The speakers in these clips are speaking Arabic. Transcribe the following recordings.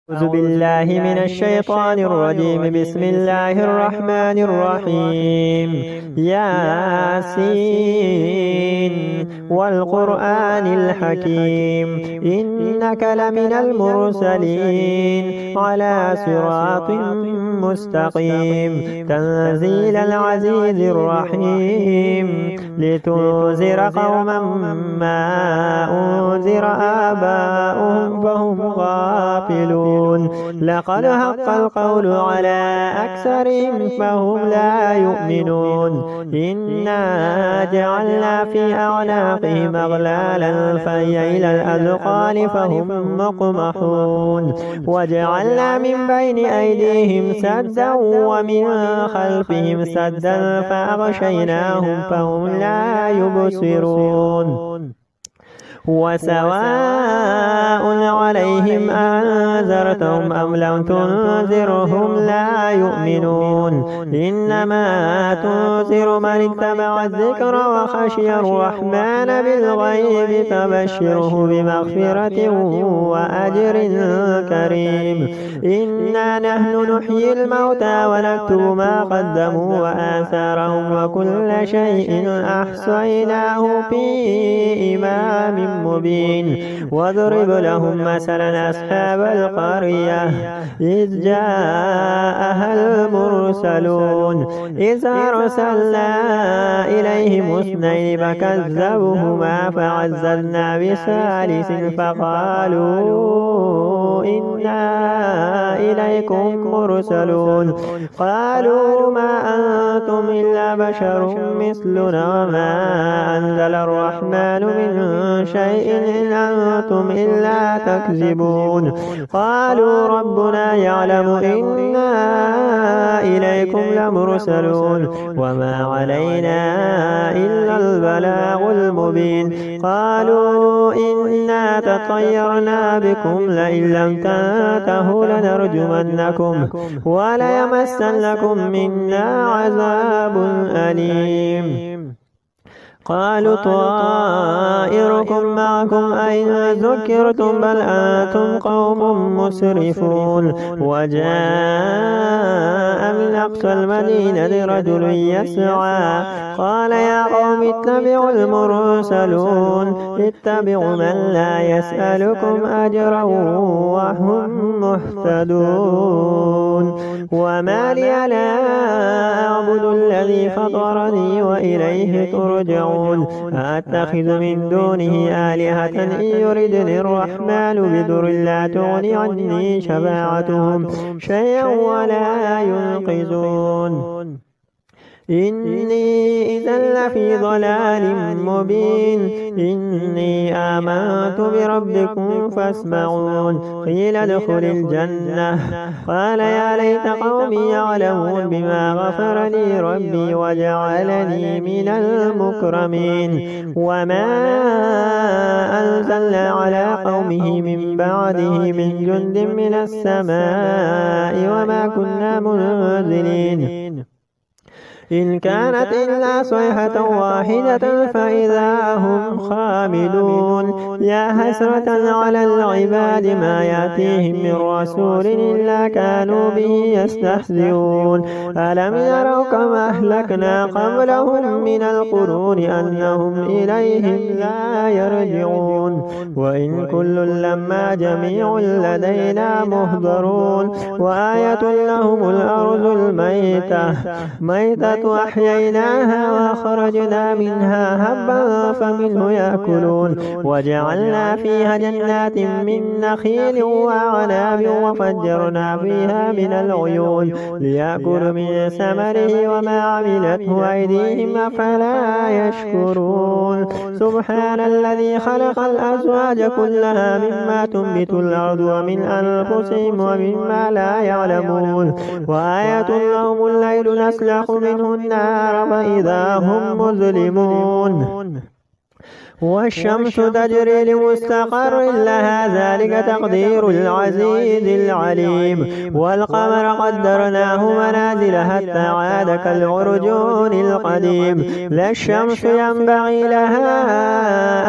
أعوذ بالله من الشيطان الرجيم. بسم الله الرحمن الرحيم. ياسين والقرآن الحكيم إنك لمن المرسلين على صراط مستقيم تنزيل العزيز الرحيم لتنذر قوما ما أنذر آباؤهم فهم غافلون. لقد حق القول على أكثرهم فهم لا يؤمنون. إنا جعلنا في أعناقهم أغلالا فهي إلى الأذقان فهم مقمحون. وجعلنا من بين أيديهم سدا ومن خلفهم سدا فأغشيناهم فهم لا يبصرون. وسواء عليهم أنذرتهم أم لم تنذرهم لا يؤمنون. إنما تنذر من اتبع الذكر وخشي الرحمن بالغيب فبشره بمغفرة وأجر كريم. إنا نحن نحيي الموتى ونكتب ما قدموا وآثارهم وكل شيء أحصيناه في إمام مبين. واضرب لهم مثلا أصحاب القرية إذ جاءها المرسلون إذ أرسلنا إليهم اثنين فكذبوهما فعززنا بثالث فقالوا إنا إليكم مرسلون. قالوا ما أنتم إلا بشر مثلنا وما أنزل الرحمن من شيء إن أنتم إلا تكذبون. قالوا ربنا يعلم إنا إليكم لمرسلون وما علينا إلا البلاغ المبين. قالوا إنا تطيرنا بكم لئن لم تنتهوا لنرجمنكم وليمسنكم منا عذاب أليم. قالوا طائركم معكم أئن ذكرتم بل أنتم قوم مسرفون. وجاء من أقصى المدينة رجل يسعى قال يا قوم اتبعوا المرسلون اتبعوا من لا يسألكم أجرا وهم مهتدون. وما لي لا أعبد الذي فطرني وإليه ترجعون. أتخذ من دونه آلهة إن يردني الرحمن بضر لا تغني عني شفاعتهم شيئا ولا ينقذون. إني إذا لفي ضلال مبين. إني آمنت بربكم فاسمعون. قيل ادخل الجنة قال يا ليت قومي يعلمون بما غفر لي ربي وجعلني من المكرمين. وما أنزلنا على قومه من بعده من جند من السماء وما كنا منزلين إن كانت إلا صيحة واحدة فإذا هم خامدون. يا حسرة على العباد ما يأتيهم من رسول إلا كانوا به يستهزئون. ألم يروا كما أهلكنا قبلهم من القرون أنهم إليهم لا يرجعون. وإن كل لما جميع لدينا مهضرون. وآية لهم الأرض الميتة وأحييناها وأخرجنا منها هبا فمنه يأكلون. وجعلنا فيها جنات من نخيل وأعناب وفجرنا فيها من العيون ليأكلوا من ثمره وما عملته أيديهم أفلا يشكرون. سبحان الذي خلق الأزواج كلها مما تنبت الأرض ومن أنفسهم ومما لا يعلمون. وآية لهم الليل نسلخ منه النار فإذا هم مظلمون. والشمس تجري لمستقر لها ذلك تقدير العزيز العليم. والقمر قدرناه منازل حتى عاد كالعرجون القديم. لا الشمس ينبغي لها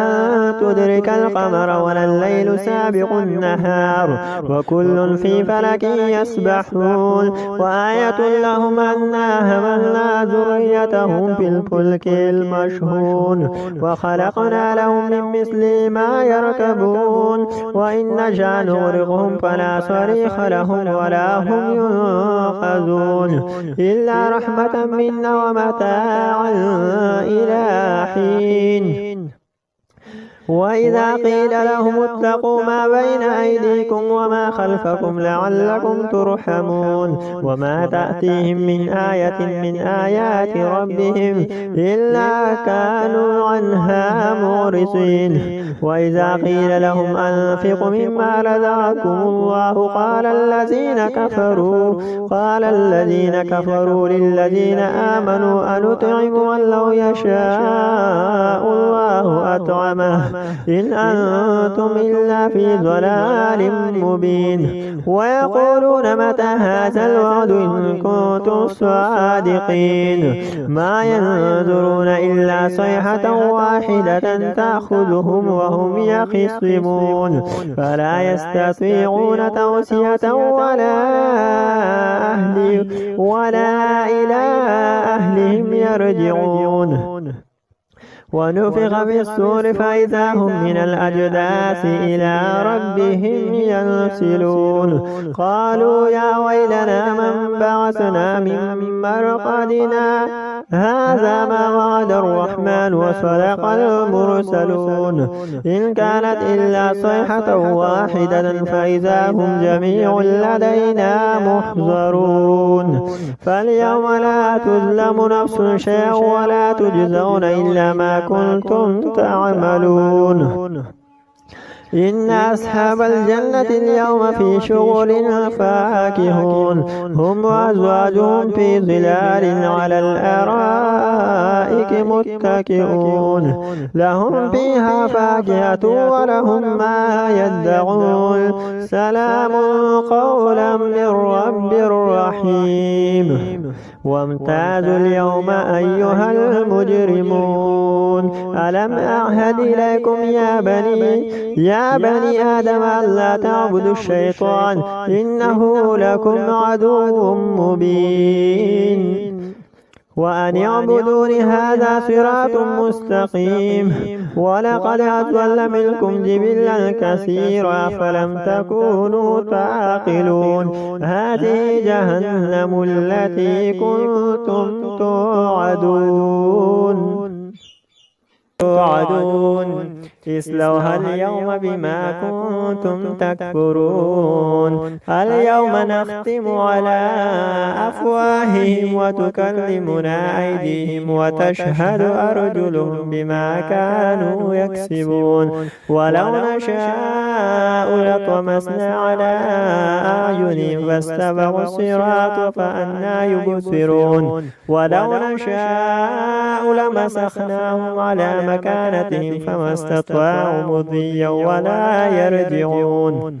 أن تدرك القمر ولا الليل سابق النهار وكل في فلك يسبحون. وآية لهم أنا حملنا ذريتهم في الفلك المشحون وخلقنا لهم من مثل ما يركبون وإن نشأ نغرقهم فلا صريخ لهم ولا هم ينقذون إلا رحمة منا ومتاعا إلى حين. وإذا قيل لهم اتقوا ما بين أيديكم وما خلفكم لعلكم ترحمون وما تأتيهم من آية من آيات ربهم إلا كانوا عنها معرضين. وإذا قيل لهم أنفقوا مما رزقكم الله قال الذين كفروا للذين آمنوا أنطعم من لو يشاء الله أطعمه إن أنتم إلا في ضلال مبين. ويقولون متى هذا الوعد إن كنتم صادقين ما ينظرون إلا صيحة واحدة تأخذهم وهم يخصمون فلا يستطيعون توصية ولا إلى أهلهم يرجعون. ونفخ في الصور فإذا هم من الأجداث إلى ربهم ينسلون. قالوا يا ويلنا من بعثنا من مرقدنا هذا ما وعد الرحمن وصدق المرسلون إن كانت إلا صيحة واحدة فإذا هم جميع لدينا محضرون. فاليوم لا تظلم نفس شيئا ولا تجزون إلا ما كنتم تعملون. إن أصحاب الجنة اليوم في شغل فاكهون هم وأزواجهم في ظلال على الأرائك متكئون لهم فيها فاكهة ولهم ما يدعون سلام قولا من رب رحيم. وامتازوا اليوم أيها المجرمون ألم أعهد إليكم يا بني آدم ألا تعبدوا الشيطان إنه لكم عدو مبين وأن اعبدون هذا صراط مستقيم. ولقد أضل منكم جبلا كثيرا فلم تكونوا تعقلون هذه جهنم التي كنتم توعدون اصلوها اليوم بما كنتم تكفرون. اليوم نختم على أفواههم وتكلمنا أيديهم وتشهد أرجلهم بما كانوا يكسبون. ولو نشاء لطمسنا على أعينهم فاستبقوا الصراط فأنى يبصرون. ولو نشاء لمسخناهم على مكانتهم فما استطاعوا مضيا ولا يرجعون.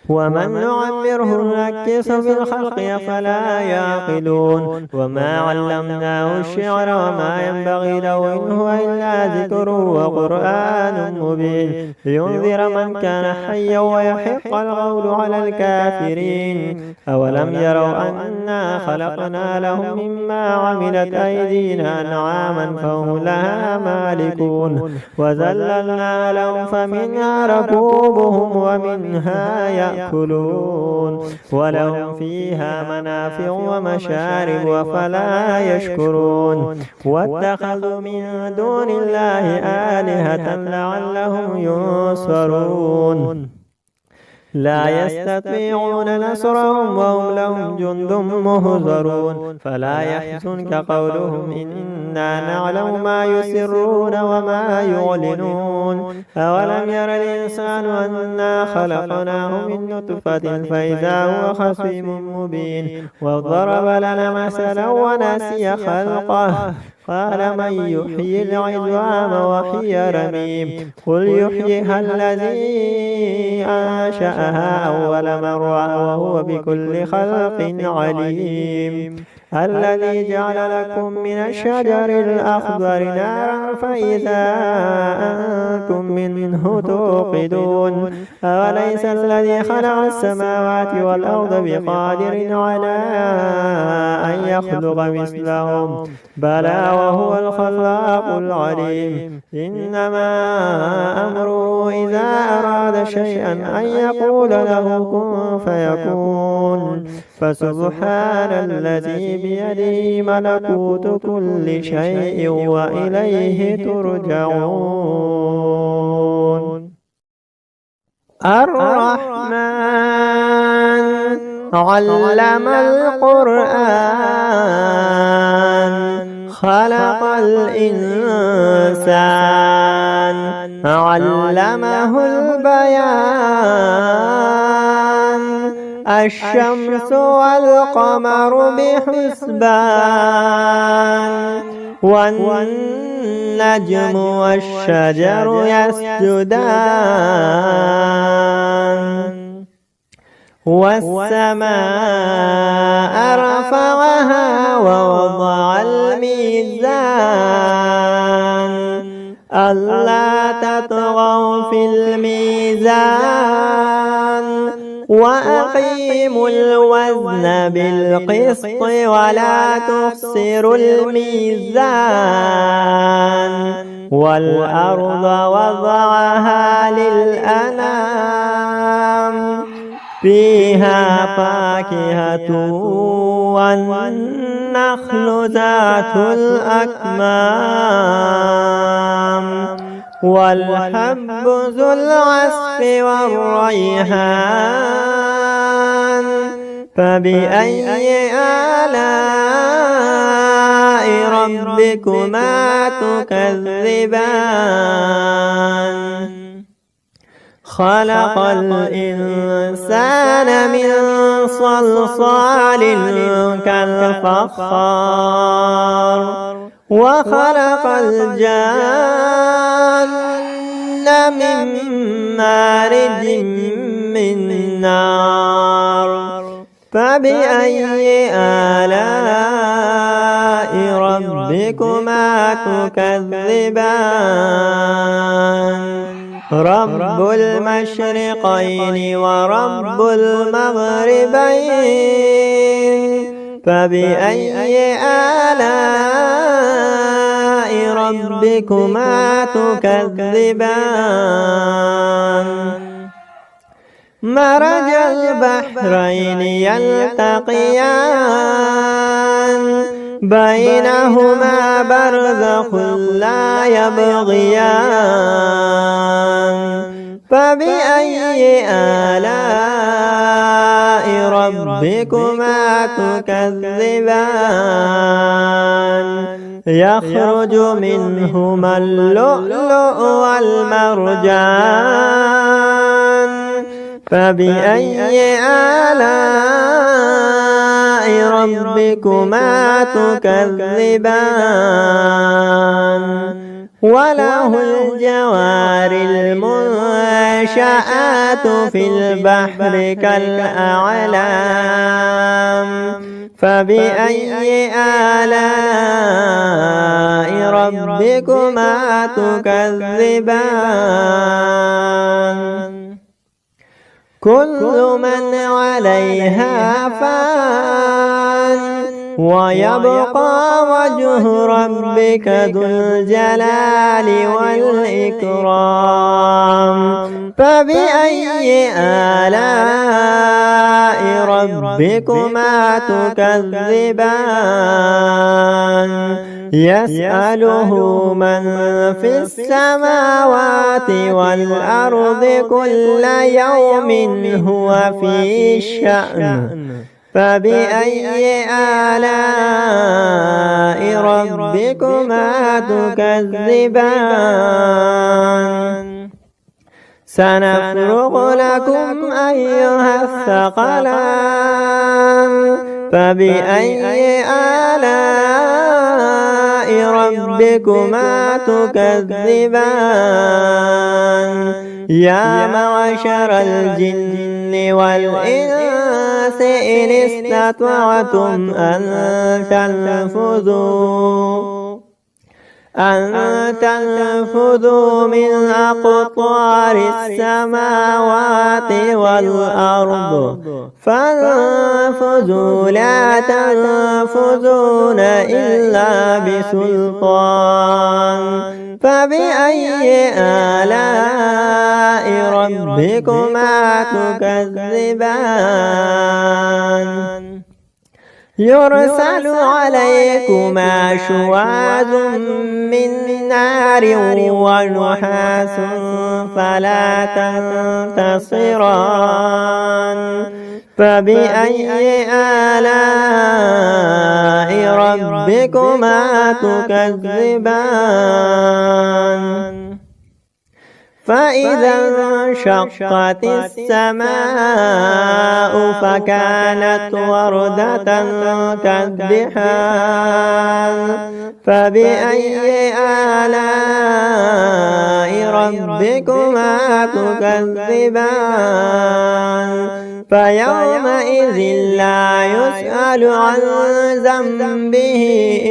ومن نعمره نكس في الخلق أفلا يعقلون. وما علمناه الشعر وما ينبغي له إن هو إلا ذكر وقرآن مبين لينذر من كان حيا ويحق القول على الكافرين. أولم يروا أنا خلقنا لهم مما عملت أيدينا أنعاما فهم لها مالكون وذللنا لهم فمنها ركوبهم ومنها يأكلون ولهم فيها منافع ومشارب أفلا يشكرون. واتخذوا من دون الله آلهة لعلهم ينصرون لا يستطيعون نصرهم وهم لهم جند مهزرون. فلا يحزنك قولهم إن إنا نعلم ما يسرون وما يعلنون أولم ير الإنسان أنا خلقناه من نطفة فإذا هو خصيم مبين وضرب لنا مثلا ونسي خلقه قال من يحيي العظام وهي رميم قل يحييها الذي أنشأها أول مرة وهو بكل خلق عليم الذي جعل لكم من الشجر الأخضر نارا فإذا أنتم منه توقدون أوليس الذي خلق السماوات والأرض بقادر على أن يخلق مثلهم بلى وهو الخلاق العليم إنما أمره إذا أراد شيئا أن يقول له كن فيكون فسبحان الذي بيده ملكوت كل شيء وإليه ترجعون الرحمن علم القرآن خلق الإنسان علمه البيان الشمس والقمر بحسبان والنجم والشجر يسجدان والسماء رفعها ووضع الميزان ألا تطغوا في الميزان وأقيموا الوزن بالقسط ولا تخسروا الميزان والأرض وضعها للأنام فيها فاكهة والنخل ذات الأكمام والحب ذو العصف والريحان فبأي آلاء ربكما تكذبان خلق الإنسان من صلصال كالفخار وخلق الجان من مارج من نار فبأي آلاء ربكما تكذبان رب المشرقين ورب المغربين فبأي آلاء ربكما تكذبان مرج البحرين يلتقيان بينهما برزخ لا يبغيان فبأي آلاء ربكما تكذبان يخرج منهما اللؤلؤ والمرجان فبأي آلاء ربكما تكذبان وله الجوار المنشآت في البحر كالأعلام فبأي آلاء ربكما تكذبان كل من عليها فان ويبقى وجه ربك ذو الجلال والإكرام فبأي آلاء ربكما تكذبان يسأله من في السماوات والأرض كل يوم هو في شأن فبأي آلاء ربكما تكذبان سنفرغ لكم أيها الثقلان فبأي آلاء ربكما تكذبان يا معشر الجن والإنس إن استطعتم أن تنفذوا من أقطار السماوات والأرض فانفذوا لا تنفذون إلا بسلطان فبأي آلاء ربكما تكذبان يرسل عليكما شواظ من نار ونحاس فلا تنتصران فبأي آلاء ربكما تكذبان فإذا انشقت السماء فكانت وردة كالدحان فبأي آلاء ربكما تكذبان فيومئذ لا يسأل عن ذنبه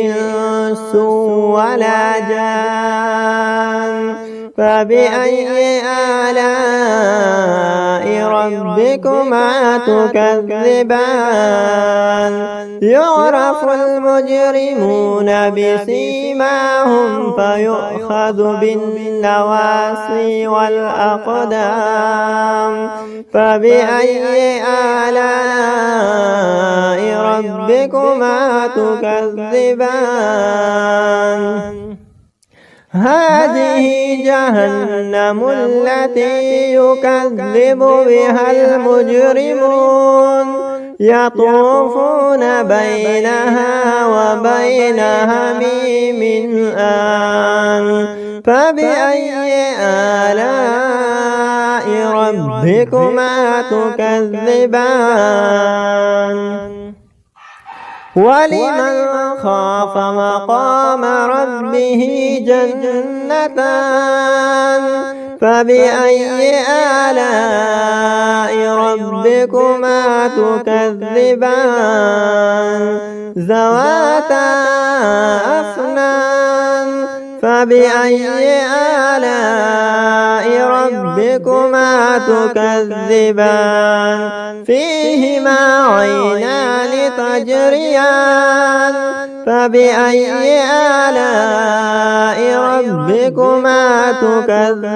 إنس ولا جان فبأي آلاء ربكما تكذبان يعرف المجرمون بسيماهم فيؤخذ بالنواصي والأقدام فبأي آلاء ربكما تكذبان هذه جهنم التي يكذب بها المجرمون يطوفون بينها وبين حميم آن فبأي آلاء ربكما تكذبان ولمن خاف مقام ربه جنتان فبأي آلاء ربكما تكذبان ذواتا أفنان فبأي آلاء ربكما تكذبان فيهما عينان تجريان فبأي آلاء ربكما تكذبان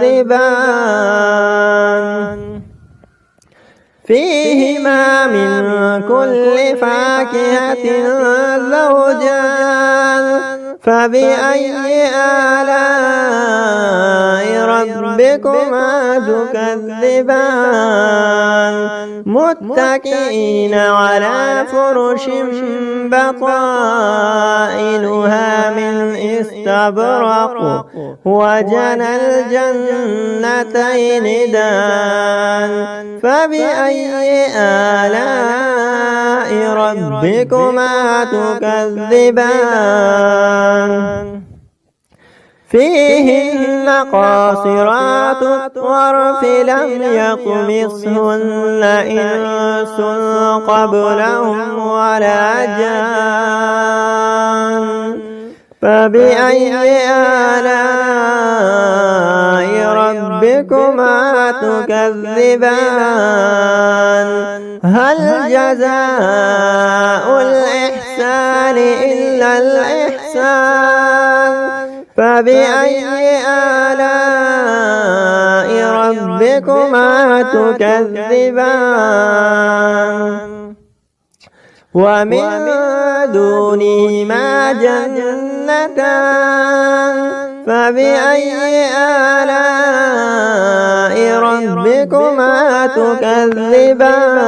فيهما من كل فاكهة زوجان فبأي آلاء ربكما تكذبان متكئين على فرش بطائنها من استبرق وجنى الجنتين دان فبأي آلاء ربكما تكذبان فيهن قاصرات الطرف لم يطمثهن إنس قبلهم ولا جان فبأي آلاء ربكما تكذبان هل جزاء الإحسان إلا الإحسان فبأي آلاء ربكما تكذبان ومن دونهما جنتان فبأي آلاء ربكما تكذبان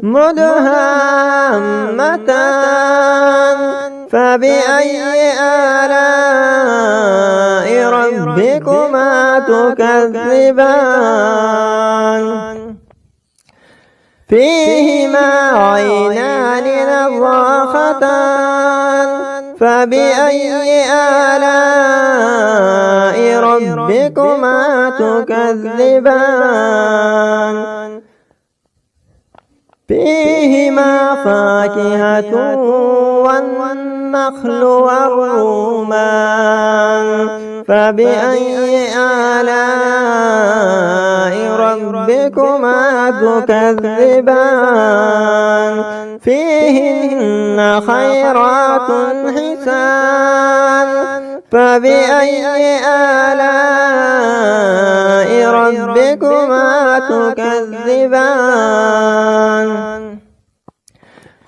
مدهامتان فبأي آلاء ربكما تكذبان فيهما عينان نضاختان فبأي آلاء ربكما تكذبان فيهما فاكهة والنخل والرمان فبأي آلاء ربكما تكذبان فيهن خيرات حسان فبأي آلاء ربكما تكذبان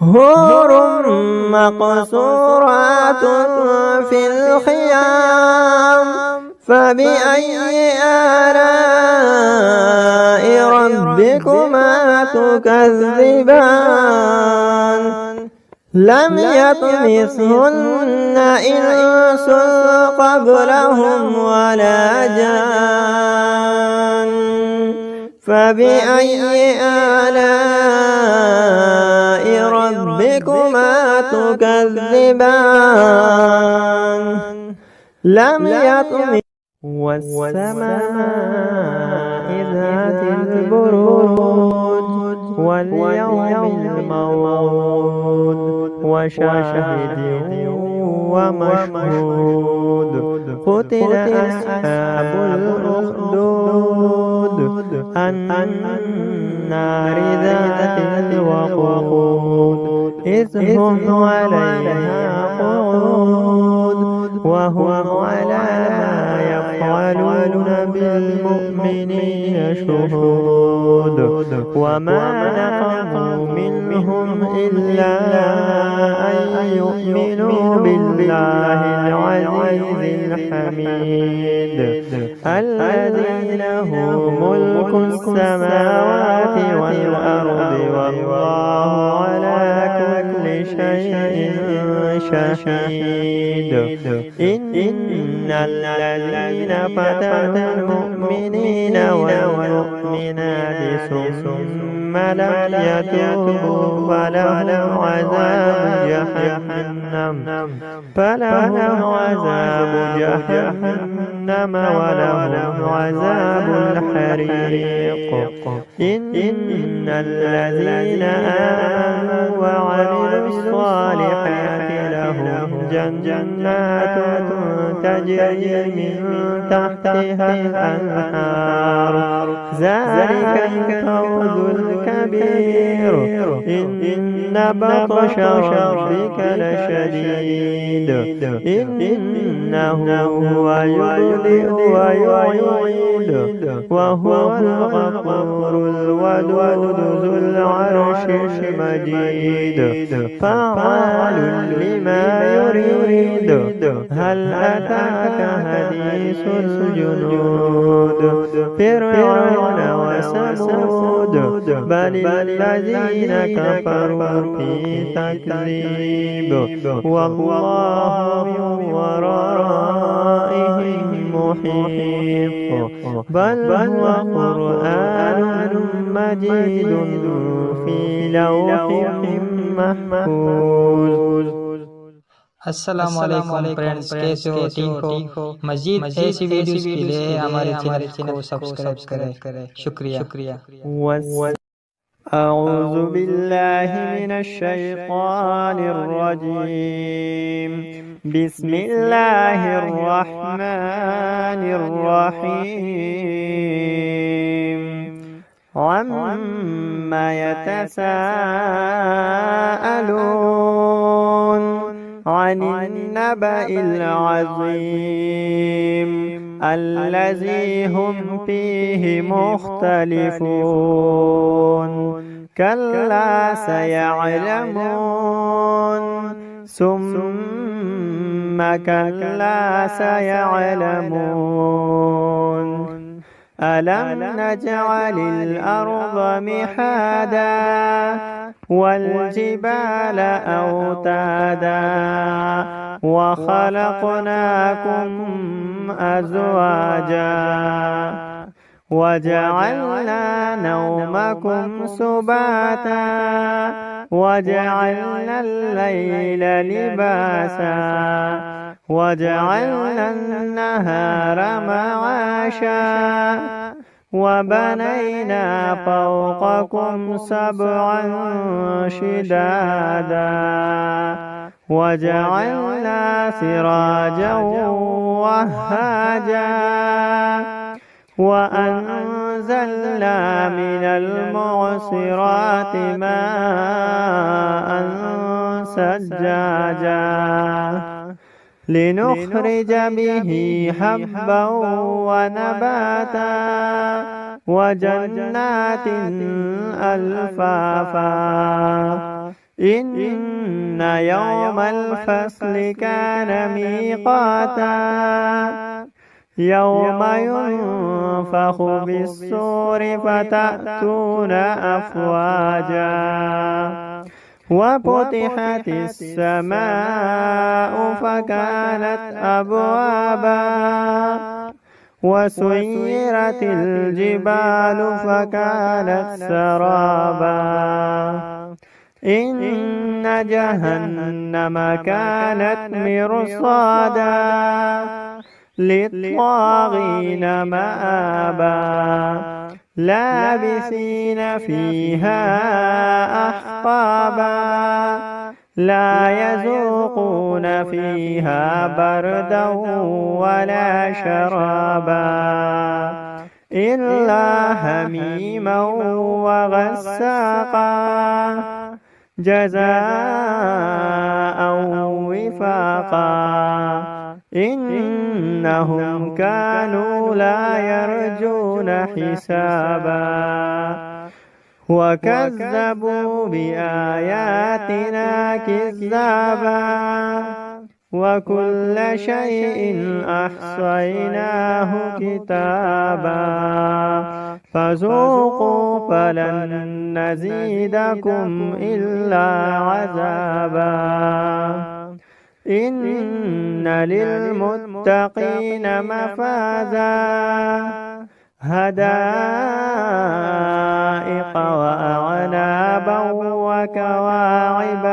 حور مقصورات في الخيام فبأي آلاء ربكما تكذبان لم يطمثهن إنس قبلهم ولا جان فبأي آلاء ربكما تكذبان لم يطمث والسماء ذات البروج واليوم الموعود وشاهد ومشهود قتل أصحاب الأخدود النار ذات الوقود إذ هم عليها قعود وهم على ما يفعلون بالمؤمنين شهود وما نقموا منهم إلا أن يؤمنوا بالله العزيز الحميد الذي له ملك السماوات والأرض والله على كل شيء شهيد إن الذين فتنوا المؤمنين والمؤمنات ثم لم يتوبوا فلهم عذاب جهنم ولهم عذاب الحريق إن الذين آمنوا وعملوا الصالحات لهم جنات تجري من تحتها الأنهار ذلك الفوز الكبير إن بطش ربك لشديد إنه هو يبدئ ويعيد وهو الغفور الودود ذو العرش المجيد فعال لما يريد هل أتاك حديث الجنود فرعون وثمود بل الذين كفروا في تكذيب والله من ورائهم محيط بل هو قرآن مجيد في لوح محفوظ। अस्सलाम वालेकुम फ्रेंड्स, कैसे हो? ठीक हो? मजीद ऐसी वीडियोस के लिए हमारे चैनल को सब्सक्राइब करें। शुक्रिया। أعوذ بالله من الشيطان الرجيم بسم الله الرحمن الرحيم عما يتساءلون عن النبأ العظيم الذي هم فيه مختلفون كلا سيعلمون ثم كلا سيعلمون ألم نجعل الأرض مهادا والجبال أوتادا وخلقناكم أزواجا وجعلنا نومكم سباتا وجعلنا الليل لباسا وجعلنا النهار معاشا وبنينا فوقكم سبعا شدادا وجعلنا سراجا وهاجا وأنزلنا من المعصرات ماء ثجاجا لنخرج به حبا ونباتا وجنات ألفافا إن يوم الفصل كان ميقاتا يوم ينفخ بالصور فتأتون أفواجا وفتحت السماء فكانت أبوابا وسيرت الجبال فكانت سرابا إن جهنم كانت مرصادا للطاغين مآبا لابثين فيها أحقابا لا يذوقون فيها بردا ولا شرابا إلا حميما وغساقا جزاء وفاقا إنهم كانوا لا يرجون حسابا وكذبوا بآياتنا كذابا وكل شيء أحصيناه كتابا فذوقوا فلن نزيدكم إلا عذابا إن للمتقين مفازا هدائق وأعنابا وكواعب